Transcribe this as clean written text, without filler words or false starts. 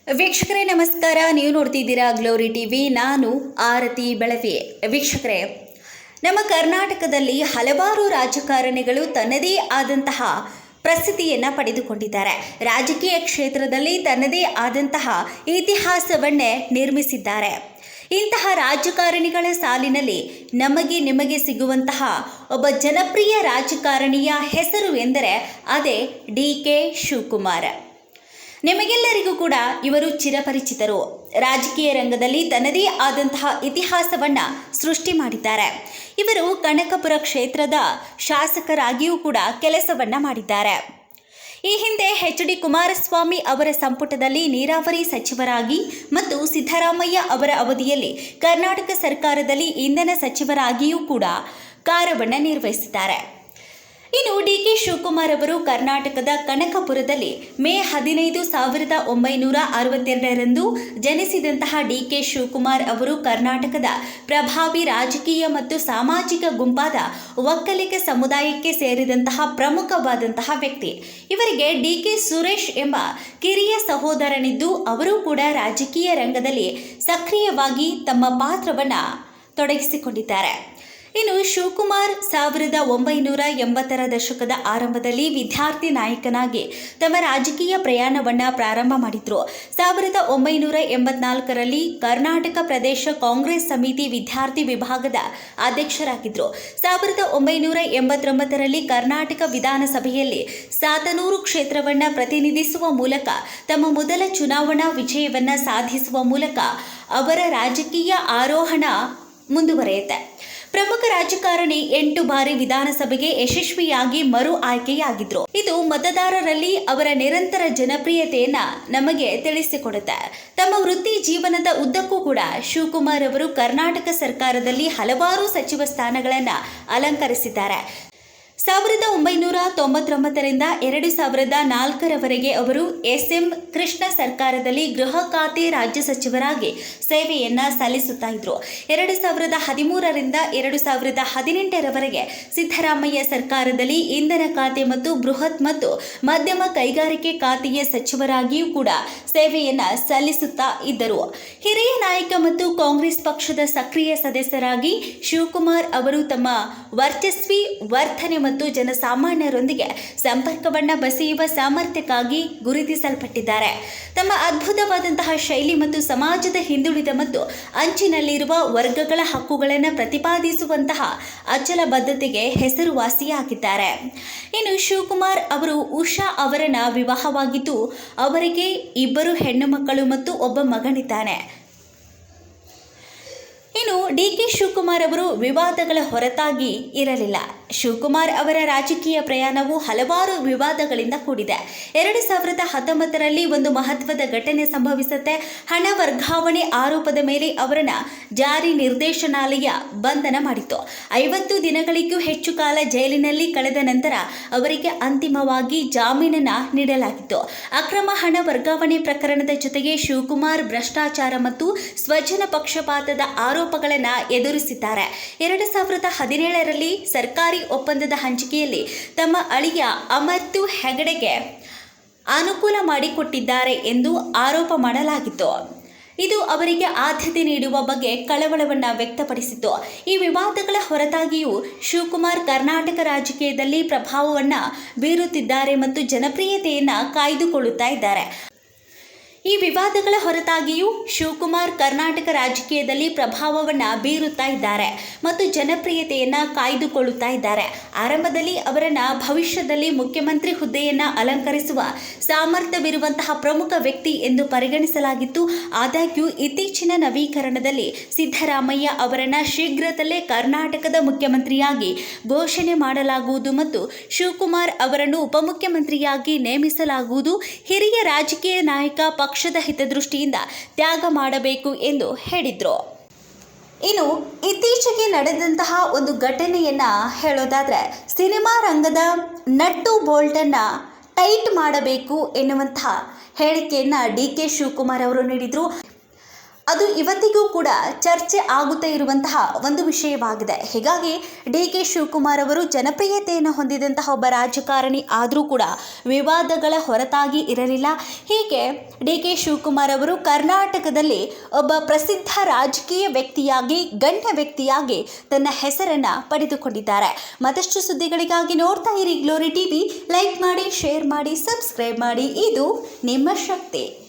ವೀಕ್ಷಕರೇ ನಮಸ್ಕಾರ. ನೀವು ನೋಡ್ತಿದ್ದೀರಾ ಗ್ಲೋರಿ ಟಿವಿ. ನಾನು ಆರತಿ ಬೆಳವಿ. ವೀಕ್ಷಕರೇ, ನಮ್ಮ ಕರ್ನಾಟಕದಲ್ಲಿ ಹಲವಾರು ರಾಜಕಾರಣಿಗಳು ತನ್ನದೇ ಆದಂತಹ ಪ್ರಸಿದ್ಧಿಯನ್ನು ಪಡೆದುಕೊಂಡಿದ್ದಾರೆ. ರಾಜಕೀಯ ಕ್ಷೇತ್ರದಲ್ಲಿ ತನ್ನದೇ ಆದಂತಹ ಇತಿಹಾಸವನ್ನೇ ನಿರ್ಮಿಸಿದ್ದಾರೆ. ಇಂತಹ ರಾಜಕಾರಣಿಗಳ ಸಾಲಿನಲ್ಲಿ ನಿಮಗೆ ಸಿಗುವಂತಹ ಒಬ್ಬ ಜನಪ್ರಿಯ ರಾಜಕಾರಣಿಯ ಹೆಸರು ಎಂದರೆ ಅದೇ ಡಿ.ಕೆ. ಶಿವಕುಮಾರ್. ನಿಮಗೆಲ್ಲರಿಗೂ ಕೂಡ ಇವರು ಚಿರಪರಿಚಿತರು. ರಾಜಕೀಯ ರಂಗದಲ್ಲಿ ತನ್ನದೇ ಆದಂತಹ ಇತಿಹಾಸವನ್ನು ಸೃಷ್ಟಿ ಮಾಡಿದ್ದಾರೆ. ಇವರು ಕನಕಪುರ ಕ್ಷೇತ್ರದ ಶಾಸಕರಾಗಿಯೂ ಕೂಡ ಕೆಲಸವನ್ನು ಮಾಡಿದ್ದಾರೆ. ಈ ಹಿಂದೆ ಎಚ್.ಡಿ. ಕುಮಾರಸ್ವಾಮಿ ಅವರ ಸಂಪುಟದಲ್ಲಿ ನೀರಾವರಿ ಸಚಿವರಾಗಿ ಮತ್ತು ಸಿದ್ದರಾಮಯ್ಯ ಅವರ ಅವಧಿಯಲ್ಲಿ ಕರ್ನಾಟಕ ಸರ್ಕಾರದಲ್ಲಿ ಇಂಧನ ಸಚಿವರಾಗಿಯೂ ಕೂಡ ಕಾರ್ಯವನ್ನು ನಿರ್ವಹಿಸಿದ್ದಾರೆ. ಇನ್ನು ಡಿ.ಕೆ. ಶಿವಕುಮಾರ್ ಅವರು ಕರ್ನಾಟಕದ ಕನಕಪುರದಲ್ಲಿ ಮೇ 15, 1962ರಂದು ಜನಿಸಿದಂತಹ ಡಿ.ಕೆ. ಶಿವಕುಮಾರ್ ಅವರು ಕರ್ನಾಟಕದ ಪ್ರಭಾವಿ ರಾಜಕೀಯ ಮತ್ತು ಸಾಮಾಜಿಕ ಗುಂಪಾದ ಒಕ್ಕಲಿಗ ಸಮುದಾಯಕ್ಕೆ ಸೇರಿದಂತಹ ಪ್ರಮುಖವಾದಂತಹ ವ್ಯಕ್ತಿ. ಇವರಿಗೆ ಡಿ.ಕೆ. ಸುರೇಶ್ ಎಂಬ ಕಿರಿಯ ಸಹೋದರನಿದ್ದು ಅವರು ಕೂಡ ರಾಜಕೀಯ ರಂಗದಲ್ಲಿ ಸಕ್ರಿಯವಾಗಿ ತಮ್ಮ ಪಾತ್ರವನ್ನು ತೊಡಗಿಸಿಕೊಂಡಿದ್ದಾರೆ. ಇನ್ನು ಶಿವಕುಮಾರ್ 1980ರ ದಶಕದ ಆರಂಭದಲ್ಲಿ ವಿದ್ಯಾರ್ಥಿ ನಾಯಕನಾಗಿ ತಮ್ಮ ರಾಜಕೀಯ ಪ್ರಯಾಣವನ್ನು ಪ್ರಾರಂಭ ಮಾಡಿದರು. 1984ರಲ್ಲಿ ಕರ್ನಾಟಕ ಪ್ರದೇಶ ಕಾಂಗ್ರೆಸ್ ಸಮಿತಿ ವಿದ್ಯಾರ್ಥಿ ವಿಭಾಗದ ಅಧ್ಯಕ್ಷರಾಗಿದ್ದರು. 1989ರಲ್ಲಿ ಕರ್ನಾಟಕ ವಿಧಾನಸಭೆಯಲ್ಲಿ ಸಾತನೂರು ಕ್ಷೇತ್ರವನ್ನು ಪ್ರತಿನಿಧಿಸುವ ಮೂಲಕ ತಮ್ಮ ಮೊದಲ ಚುನಾವಣಾ ವಿಜಯವನ್ನು ಸಾಧಿಸುವ ಮೂಲಕ ಅವರ ರಾಜಕೀಯ ಆರೋಹಣ ಮುಂದುವರಿಯುತ್ತೆ. ಪ್ರಮುಖ ರಾಜಕಾರಣಿ 8 ಬಾರಿ ವಿಧಾನಸಭೆಗೆ ಯಶಸ್ವಿಯಾಗಿ ಮರು ಆಯ್ಕೆಯಾಗಿದ್ರು. ಇದು ಮತದಾರರಲ್ಲಿ ಅವರ ನಿರಂತರ ಜನಪ್ರಿಯತೆಯನ್ನ ನಮಗೆ ತಿಳಿಸಿಕೊಡುತ್ತೆ. ತಮ್ಮ ವೃತ್ತಿ ಜೀವನದ ಉದ್ದಕ್ಕೂ ಕೂಡ ಶಿವಕುಮಾರ್ ಅವರು ಕರ್ನಾಟಕ ಸರ್ಕಾರದಲ್ಲಿ ಹಲವಾರು ಸಚಿವ ಸ್ಥಾನಗಳನ್ನು ಅಲಂಕರಿಸಿದ್ದಾರೆ. 1999ರಿಂದ 2004ರವರೆಗೆ ಅವರು ಎಸ್.ಎಂ. ಕೃಷ್ಣ ಸರ್ಕಾರದಲ್ಲಿ ಗೃಹ ಖಾತೆ ರಾಜ್ಯ ಸಚಿವರಾಗಿ ಸೇವೆಯನ್ನ ಸಲ್ಲಿಸುತ್ತಾ ಇದ್ರು. 2013ರಿಂದ 2018ರವರೆಗೆ ಸಿದ್ದರಾಮಯ್ಯ ಸರ್ಕಾರದಲ್ಲಿ ಇಂಧನ ಖಾತೆ ಮತ್ತು ಬೃಹತ್ ಮತ್ತು ಮಧ್ಯಮ ಕೈಗಾರಿಕೆ ಖಾತೆಯ ಸಚಿವರಾಗಿಯೂ ಕೂಡ ಸೇವೆಯನ್ನ ಸಲ್ಲಿಸುತ್ತಾ ಇದ್ದರು. ಹಿರಿಯ ನಾಯಕ ಮತ್ತು ಕಾಂಗ್ರೆಸ್ ಪಕ್ಷದ ಸಕ್ರಿಯ ಸದಸ್ಯರಾಗಿ ಶಿವಕುಮಾರ್ ಅವರು ತಮ್ಮ ವರ್ಚಸ್ವಿ ವರ್ತನೆ ಮತ್ತು ಜನಸಾಮಾನ್ಯರೊಂದಿಗೆ ಸಂಪರ್ಕವನ್ನು ಬೆಸೆಯುವ ಸಾಮರ್ಥ್ಯಕ್ಕಾಗಿ ಗುರುತಿಸಲ್ಪಟ್ಟಿದ್ದಾರೆ. ತಮ್ಮ ಅದ್ಭುತವಾದಂತಹ ಶೈಲಿ ಮತ್ತು ಸಮಾಜದ ಹಿಂದುಳಿದ ಮತ್ತು ಅಂಚಿನಲ್ಲಿರುವ ವರ್ಗಗಳ ಹಕ್ಕುಗಳನ್ನು ಪ್ರತಿಪಾದಿಸುವಂತಹ ಅಚಲ ಬದ್ಧತೆಗೆ ಹೆಸರುವಾಸಿಯಾಗಿದ್ದಾರೆ. ಇನ್ನು ಶಿವಕುಮಾರ್ ಅವರು ಉಷಾ ಅವರನ್ನ ವಿವಾಹವಾಗಿದ್ದು ಅವರಿಗೆ 2 ಹೆಣ್ಣು ಮಕ್ಕಳು ಮತ್ತು ಒಬ್ಬ ಮಗನಿದ್ದಾನೆ. ಇನ್ನು ಡಿ.ಕೆ. ಶಿವಕುಮಾರ್ ಅವರು ವಿವಾದಗಳ ಹೊರತಾಗಿ ಇರಲಿಲ್ಲ. ಶಿವಕುಮಾರ್ ಅವರ ರಾಜಕೀಯ ಪ್ರಯಾಣವು ಹಲವಾರು ವಿವಾದಗಳಿಂದ ಕೂಡಿದೆ. 2019ರಲ್ಲಿ ಒಂದು ಮಹತ್ವದ ಘಟನೆ ಸಂಭವಿಸುತ್ತೆ. ಹಣ ವರ್ಗಾವಣೆ ಆರೋಪದ ಮೇಲೆ ಅವರನ್ನು ಜಾರಿ ನಿರ್ದೇಶನಾಲಯ ಬಂಧನ ಮಾಡಿತ್ತು. 50 ದಿನಗಳಿಗೂ ಹೆಚ್ಚು ಕಾಲ ಜೈಲಿನಲ್ಲಿ ಕಳೆದ ನಂತರ ಅವರಿಗೆ ಅಂತಿಮವಾಗಿ ಜಾಮೀನನ್ನು ನೀಡಲಾಗಿತ್ತು. ಅಕ್ರಮ ಹಣ ವರ್ಗಾವಣೆ ಪ್ರಕರಣದ ಜೊತೆಗೆ ಶಿವಕುಮಾರ್ ಭ್ರಷ್ಟಾಚಾರ ಮತ್ತು ಸ್ವಜನ ಪಕ್ಷಪಾತದ ಆರೋಪಗಳನ್ನು ಎದುರಿಸಿದ್ದಾರೆ. 2017ರಲ್ಲಿ ಸರ್ಕಾರಿ ಒಪ್ಪಂದದ ಹಂಚಿಕೆಯಲ್ಲಿ ತಮ್ಮ ಅಳಿಯ ಅಮರ್ತ್ಯ ಹೆಗಡೆಗೆ ಅನುಕೂಲ ಮಾಡಿಕೊಟ್ಟಿದ್ದಾರೆ ಎಂದು ಆರೋಪ ಮಾಡಲಾಗಿತ್ತು. ಇದು ಅವರಿಗೆ ಆದ್ಯತೆ ನೀಡುವ ಬಗ್ಗೆ ಕಳವಳವನ್ನು ವ್ಯಕ್ತಪಡಿಸಿತ್ತು. ಈ ವಿವಾದಗಳ ಹೊರತಾಗಿಯೂ ಶಿವಕುಮಾರ್ ಕರ್ನಾಟಕ ರಾಜಕೀಯದಲ್ಲಿ ಪ್ರಭಾವವನ್ನು ಬೀರುತ್ತಿದ್ದಾರೆ ಮತ್ತು ಜನಪ್ರಿಯತೆಯನ್ನು ಕಾಯ್ದುಕೊಳ್ಳುತ್ತಾ ಇದ್ದಾರೆ. ಈ ವಿವಾದಗಳ ಹೊರತಾಗಿಯೂ ಶಿವಕುಮಾರ್ ಕರ್ನಾಟಕ ರಾಜಕೀಯದಲ್ಲಿ ಪ್ರಭಾವವನ್ನು ಬೀರುತ್ತಾ ಇದ್ದಾರೆ ಮತ್ತು ಜನಪ್ರಿಯತೆಯನ್ನು ಕಾಯ್ದುಕೊಳ್ಳುತ್ತಾ ಇದ್ದಾರೆ. ಆರಂಭದಲ್ಲಿ ಅವರನ್ನು ಭವಿಷ್ಯದಲ್ಲಿ ಮುಖ್ಯಮಂತ್ರಿ ಹುದ್ದೆಯನ್ನು ಅಲಂಕರಿಸುವ ಸಾಮರ್ಥ್ಯವಿರುವಂತಹ ಪ್ರಮುಖ ವ್ಯಕ್ತಿ ಎಂದು ಪರಿಗಣಿಸಲಾಗಿತ್ತು. ಆದಾಗ್ಯೂ ಇತ್ತೀಚಿನ ನವೀಕರಣದಲ್ಲಿ ಸಿದ್ದರಾಮಯ್ಯ ಅವರನ್ನು ಶೀಘ್ರದಲ್ಲೇ ಕರ್ನಾಟಕದ ಮುಖ್ಯಮಂತ್ರಿಯಾಗಿ ಘೋಷಣೆ ಮಾಡಲಾಗುವುದು ಮತ್ತು ಶಿವಕುಮಾರ್ ಅವರನ್ನು ಉಪಮುಖ್ಯಮಂತ್ರಿಯಾಗಿ ನೇಮಿಸಲಾಗುವುದು. ಹಿರಿಯ ರಾಜಕೀಯ ನಾಯಕ ಪಕ್ಷದ ಹಿತದೃಷ್ಟಿಯಿಂದ ತ್ಯಾಗ ಮಾಡಬೇಕು ಎಂದು ಹೇಳಿದರು. ಇನ್ನು ಇತ್ತೀಚೆಗೆ ನಡೆದಂತಹ ಒಂದು ಘಟನೆಯನ್ನು ಹೇಳೋದಾದರೆ, ಸಿನಿಮಾ ರಂಗದ ನಟ್ಟು ಬೋಲ್ಟನ್ನು ಟೈಟ್ ಮಾಡಬೇಕು ಎನ್ನುವಂತಹ ಹೇಳಿಕೆಯನ್ನು ಡಿ.ಕೆ. ಶಿವಕುಮಾರ್ ಅವರು ನೀಡಿದರು. ಅದು ಇವತ್ತಿಗೂ ಕೂಡ ಚರ್ಚೆ ಆಗುತ್ತಾ ಇರುವಂತಹ ಒಂದು ವಿಷಯವಾಗಿದೆ. ಹೀಗಾಗಿ ಡಿ ಕೆ ಶಿವಕುಮಾರ್ ಅವರು ಜನಪ್ರಿಯತೆಯನ್ನು ಹೊಂದಿದಂತಹ ಒಬ್ಬ ರಾಜಕಾರಣಿ ಆದರೂ ಕೂಡ ವಿವಾದಗಳ ಹೊರತಾಗಿ ಇರಲಿಲ್ಲ. ಹೀಗೆ ಡಿ ಕೆ ಶಿವಕುಮಾರ್ ಅವರು ಕರ್ನಾಟಕದಲ್ಲಿ ಒಬ್ಬ ಪ್ರಸಿದ್ಧ ರಾಜಕೀಯ ವ್ಯಕ್ತಿಯಾಗಿ, ಗಣ್ಯ ವ್ಯಕ್ತಿಯಾಗಿ ತನ್ನ ಹೆಸರನ್ನು ಪಡೆದುಕೊಂಡಿದ್ದಾರೆ. ಮತ್ತಷ್ಟು ಸುದ್ದಿಗಳಿಗಾಗಿ ನೋಡ್ತಾ ಇರಿ ಗ್ಲೋರಿ ಟಿವಿ. ಲೈಕ್ ಮಾಡಿ, ಶೇರ್ ಮಾಡಿ, ಸಬ್ಸ್ಕ್ರೈಬ್ ಮಾಡಿ. ಇದು ನಿಮ್ಮ ಶಕ್ತಿ.